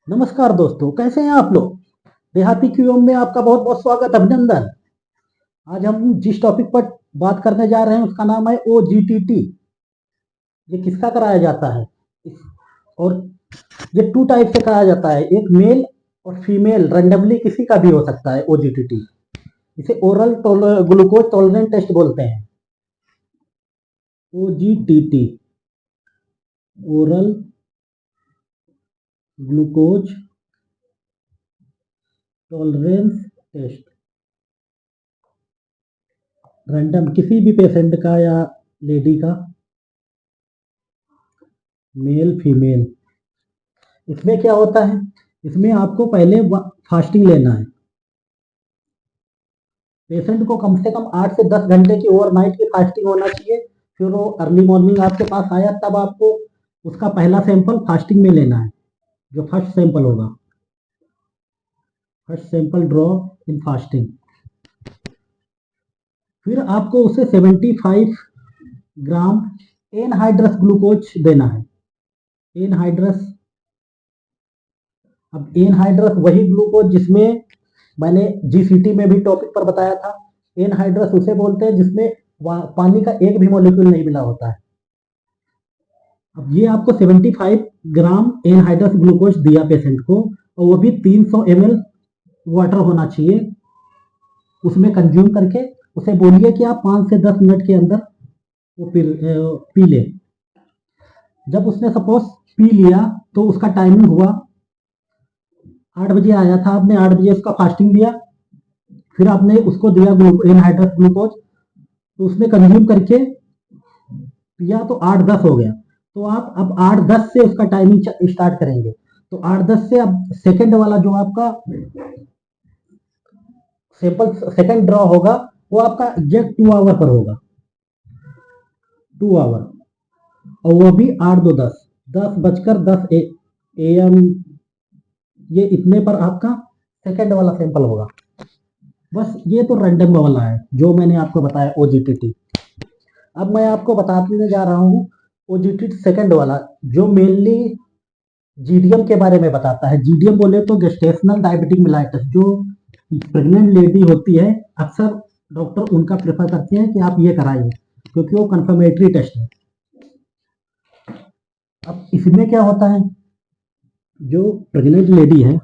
नमस्कार दोस्तों, कैसे हैं आप लोग। देहाती क्यूएम में आपका बहुत बहुत स्वागत, अभिनंदन। आज हम जिस टॉपिक पर बात करने जा रहे हैं उसका नाम है ओजीटीटी। ये किसका कराया जाता है और ये टू टाइप से कराया जाता है, एक मेल और फीमेल, रेंडमली किसी का भी हो सकता है ओजीटीटी। इसे ओरल ग्लूकोज टॉलरेंस टेस्ट बोलते हैं। OGTT, oral glucose tolerance test. Random किसी भी पेशेंट का या लेडी का, मेल फीमेल। इसमें क्या होता है, इसमें आपको पहले फास्टिंग लेना है। पेशेंट को कम से कम 8 से 10 घंटे की ओवरनाइट की फास्टिंग होना चाहिए। फिर वो अर्ली मॉर्निंग आपके पास आया तब आपको उसका पहला सैंपल फास्टिंग में लेना है, जो फर्स्ट सैंपल होगा। First sample draw in fasting. फिर आपको उसे 75 ग्राम एनहाइड्रस ग्लूकोज देना है। एनहाइड्रस, अब एनहाइड्रस वही ग्लूकोज जिसमें मैंने जीसीटी में भी टॉपिक पर बताया था। एनहाइड्रस उसे बोलते हैं जिसमें पानी का एक भी मॉलिक्यूल नहीं मिला होता है। अब ये आपको 75 ग्राम एनहाइड्रस ग्लूकोज दिया पेशेंट को, और वो भी 300 ml वाटर होना चाहिए। उसमें कंज्यूम करके उसे बोलिए कि आप 5 से 10 मिनट के अंदर वो पी ले। जब उसने सपोज पी लिया तो उसका टाइमिंग हुआ 8 बजे आया था, आपने 8 बजे उसका फास्टिंग दिया। फिर आपने उसको दिया एनहाइड्रस ग्लूकोज, तो उसने कंज्यूम करके पिया तो 8-10 हो गया। तो आप अब 8-10 से उसका टाइमिंग स्टार्ट करेंगे। तो 8-10 से अब सेकंड वाला जो आपका सैंपल सेकंड ड्रॉ होगा वो आपका एग्जैक्ट 2 आवर पर होगा। 2 आवर, और वो भी 8-2-10, 10:10 AM, ये इतने पर आपका सेकंड वाला सैंपल होगा। बस ये तो रैंडम वाला है जो मैंने आपको बताया ओजीटीटी। अब मैं आपको बताने जा रहा हूँ ओजीटीटी सेकंड वाला, जो मेनली जीडीएम के बारे में बताता है। जीडीएम बोले तो गेस्टेशनल डायबिटिक मिलाइटिस, जो प्रेग्नेंट लेडी होती है अक्सर डॉक्टर उनका प्रेफर करते हैं कि आप ये कराइए, क्योंकि वो कंफर्मेटरी टेस्ट है। अब इसमें क्या होता है, जो प्रेग्नेंट लेडी है,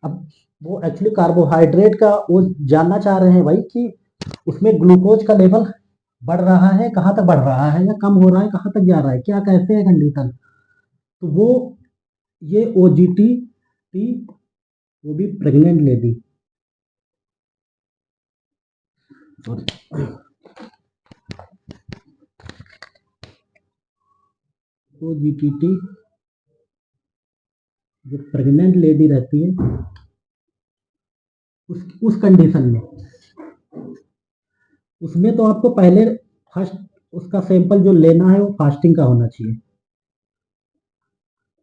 अब वो एक्चुअली कार्बोहाइड्रेट का वो जानना चाह रहे हैं भाई कि उसमें ग्लूकोज का लेवल बढ़ रहा है, कहाँ तक बढ़ रहा है, या कम हो रहा है, कहाँ तक जा रहा है, क्या कैसे है कंडीशन। तो वो ये ओजीटी टी, वो भी प्रेग्नेंट लेडी। ओजीटीटी जो प्रेग्नेंट लेडी रहती है उस कंडीशन में, उसमें तो आपको पहले फर्स्ट उसका सैंपल जो लेना है वो फास्टिंग का होना चाहिए।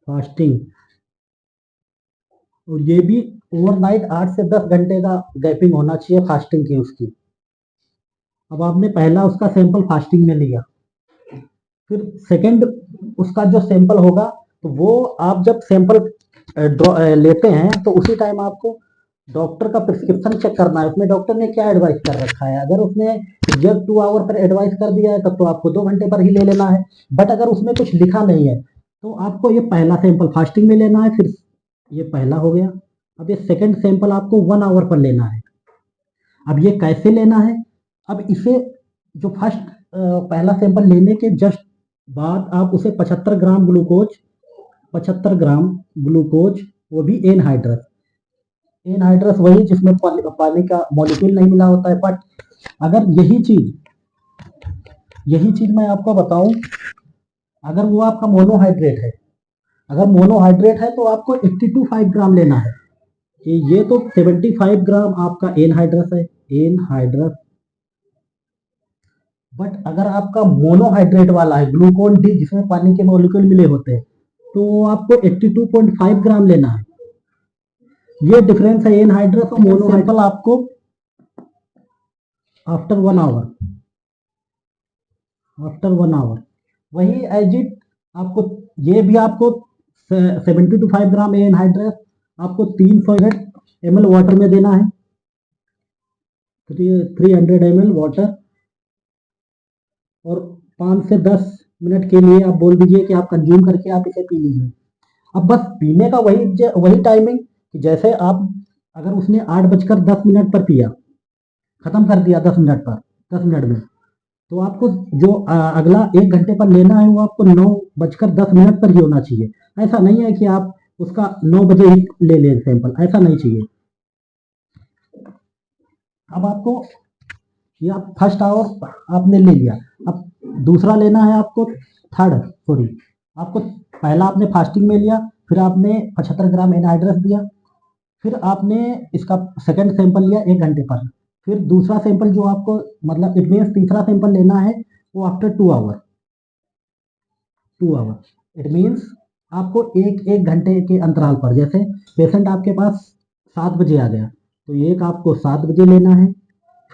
फास्टिंग, और ये भी ओवरनाइट 8 से 10 घंटे का गैपिंग होना चाहिए फास्टिंग की उसकी। अब आपने पहला उसका सैंपल फास्टिंग में लिया, फिर सेकंड उसका जो सैंपल होगा, तो वो आप जब सैंपल लेते हैं तो उसी टाइम आपको डॉक्टर का प्रिस्क्रिप्शन चेक करना है। उसमें डॉक्टर ने क्या एडवाइस कर रखा है। अगर उसने जब 2 आवर पर एडवाइस कर दिया है तब तो आपको 2 घंटे पर ही ले लेना है। बट अगर उसमें कुछ लिखा नहीं है तो आपको ये पहला सैंपल फास्टिंग में लेना है। फिर ये पहला हो गया, अब ये सेकंड सैंपल आपको 1 आवर पर लेना है। अब ये कैसे लेना है, अब इसे जो फर्स्ट पहला सैंपल लेने के जस्ट बाद आप उसे 75 ग्राम ग्लूकोज, 75 ग्राम ग्लूकोज, वो भी एनहाइड्रस। एनहाइड्रस वही जिसमें पानी का मॉलिक्यूल नहीं मिला होता है। बट अगर यही चीज मैं आपको बताऊं, अगर वो आपका मोनोहाइड्रेट है, अगर मोनोहाइड्रेट है तो आपको 82 ग्राम लेना है। ये तो 75 ग्राम आपका एनहाइड्रस है, एनहाइड्रस। बट अगर आपका मोनोहाइड्रेट वाला है, ग्लूकोन डी जिसमें पानी के मॉलिक्यूल मिले होते हैं, तो आपको 82.5 ग्राम लेना है। ये डिफरेंस है एनहाइड्रस और मोनोहाइड्रस। आपको आफ्टर 1 आवर, आफ्टर 1 आवर वही एज इट आपको, ये भी आपको 70 to 5 ग्राम एनहाइड्रस आपको 300 ml वाटर में देना है, 300 ml वाटर, और 5 से 10 मिनट के लिए आप बोल दीजिए कि आप कंज्यूम करके आप इसे पी लीजिए। अब बस पीने का वही टाइमिंग कि जैसे आप अगर उसने 8:10 पर पिया, खत्म कर दिया 10 मिनट में, तो आपको जो अगला 1 घंटे पर लेना है वो आपको 9:10 पर ही होना चाहिए। ऐसा नहीं है कि आप उसका 9 बजे ही ले लें सैंपल, ऐसा नहीं चाहिए। अब आपको ये आप फर्स्ट आवर आपने ले लिया, अब दूसरा लेना है आपको, आपको पहला आपने फास्टिंग में लिया, फिर आपने 75 ग्राम एनहाइड्रस दिया, फिर आपने इसका सेकंड सैंपल लिया 1 घंटे पर, फिर दूसरा सैंपल जो आपको मतलब इट मीन्स तीसरा सैंपल लेना है वो आफ्टर 2 आवर इट मीन्स आपको एक घंटे के अंतराल पर, जैसे पेशेंट आपके पास 7 बजे आ गया तो एक आपको 7 बजे लेना है,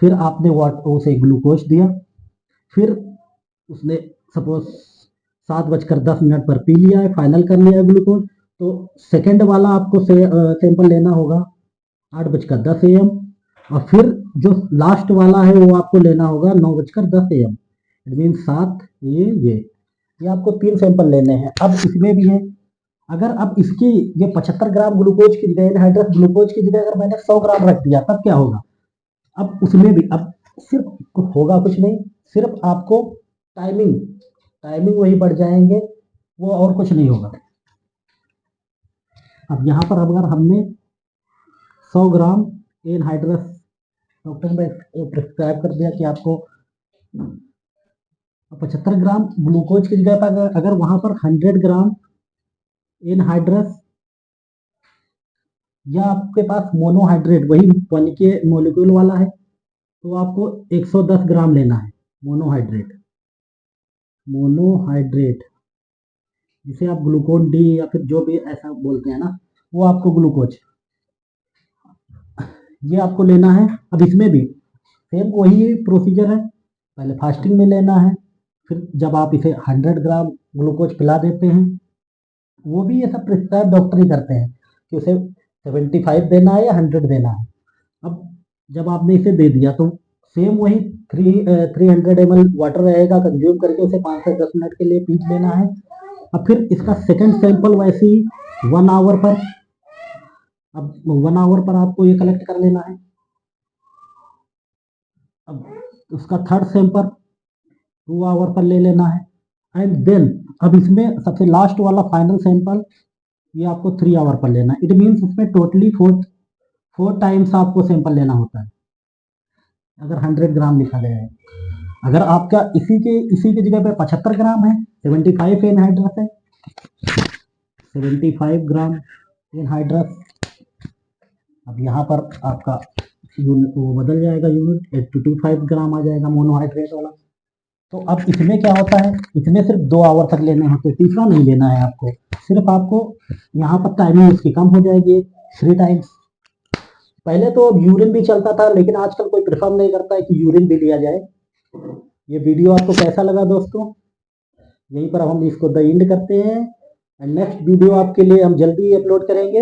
फिर आपने उसे ग्लूकोज दिया, फिर उसने सपोज 7:10 पर पी लिया है, फाइनल कर लिया है ग्लूकोज, तो सेकंड वाला आपको सैंपल लेना होगा 8:10 AM, और फिर जो लास्ट वाला है वो आपको लेना होगा 9:10 AM। इट मीन 7 ये आपको 3 सैंपल लेने हैं। अब इसमें भी है, अगर अब इसकी ये 75 ग्राम ग्लूकोज की जगह एनहाइड्रस ग्लूकोज की जगह अगर मैंने 100 ग्राम रख दिया तब क्या होगा? अब उसमें भी अब सिर्फ होगा कुछ नहीं, सिर्फ आपको टाइमिंग वही बढ़ जाएंगे, वो और कुछ नहीं होगा। अब यहाँ पर अगर हमने 100 ग्राम एनहाइड्रस डॉक्टर ने प्रिस्क्राइब कर दिया कि आपको 75 ग्राम ग्लूकोज की जगह पर अगर वहां पर 100 ग्राम एनहाइड्रस या आपके पास मोनोहाइड्रेट वही 1 के मॉलिक्यूल वाला है तो आपको 110 ग्राम लेना है मोनोहाइड्रेट जिसे आप ग्लूकोन डी या फिर जो भी ऐसा बोलते हैं ना, वो आपको ग्लूकोज ये आपको लेना है। अब इसमें भी सेम वही प्रोसीजर है, पहले फास्टिंग में लेना है, फिर जब आप इसे 100 ग्राम ग्लूकोज पिला देते हैं, वो भी ये सब प्रिस्क्राइब डॉक्टर ही करते हैं कि उसे 75 देना है या 100 देना है। अब जब आपने इसे दे दिया तो सेम वही 300 ml वाटर रहेगा, कंज्यूम करके उसे 5 से 10 मिनट के लिए पी लेना है। अब फिर इसका सेकंड सैंपल वैसे ही 1 आवर पर, अब 1 आवर पर आपको ये कलेक्ट कर लेना है। अब उसका थर्ड सैंपल 2 आवर पर ले लेना है, एंड देन अब इसमें सबसे लास्ट वाला फाइनल सैंपल ये आपको 3 आवर पर लेना है। इट मीन्स उसमें टोटली 4 टाइम्स आपको सैंपल लेना होता है अगर 100 ग्राम लिखा गया है। अगर आपका इसी के जगह पे 75 ग्राम है, 75 एनहाइड्रस है, 75 ग्राम एनहाइड्रस, अब यहाँ पर आपका यूनिट वो बदल जाएगा, यूनिट 825 ग्राम आ जाएगा मोनोहाइड्रेट वाला। तो अब इसमें क्या होता है, इसमें सिर्फ 2 आवर तक लेने होते हैं, तीसरा नहीं लेना है आपको, सिर्फ आपको यहाँ पर टाइमिंग इसकी कम हो जाएगी 3 टाइम्स। पहले तो यूरिन भी चलता था, लेकिन आजकल कोई प्रेफर नहीं करता है कि यूरिन भी लिया जाए। ये वीडियो आपको कैसा लगा दोस्तों? यहीं पर हम इसको द एंड करते हैं, एंड नेक्स्ट वीडियो आपके लिए हम जल्दी अपलोड करेंगे।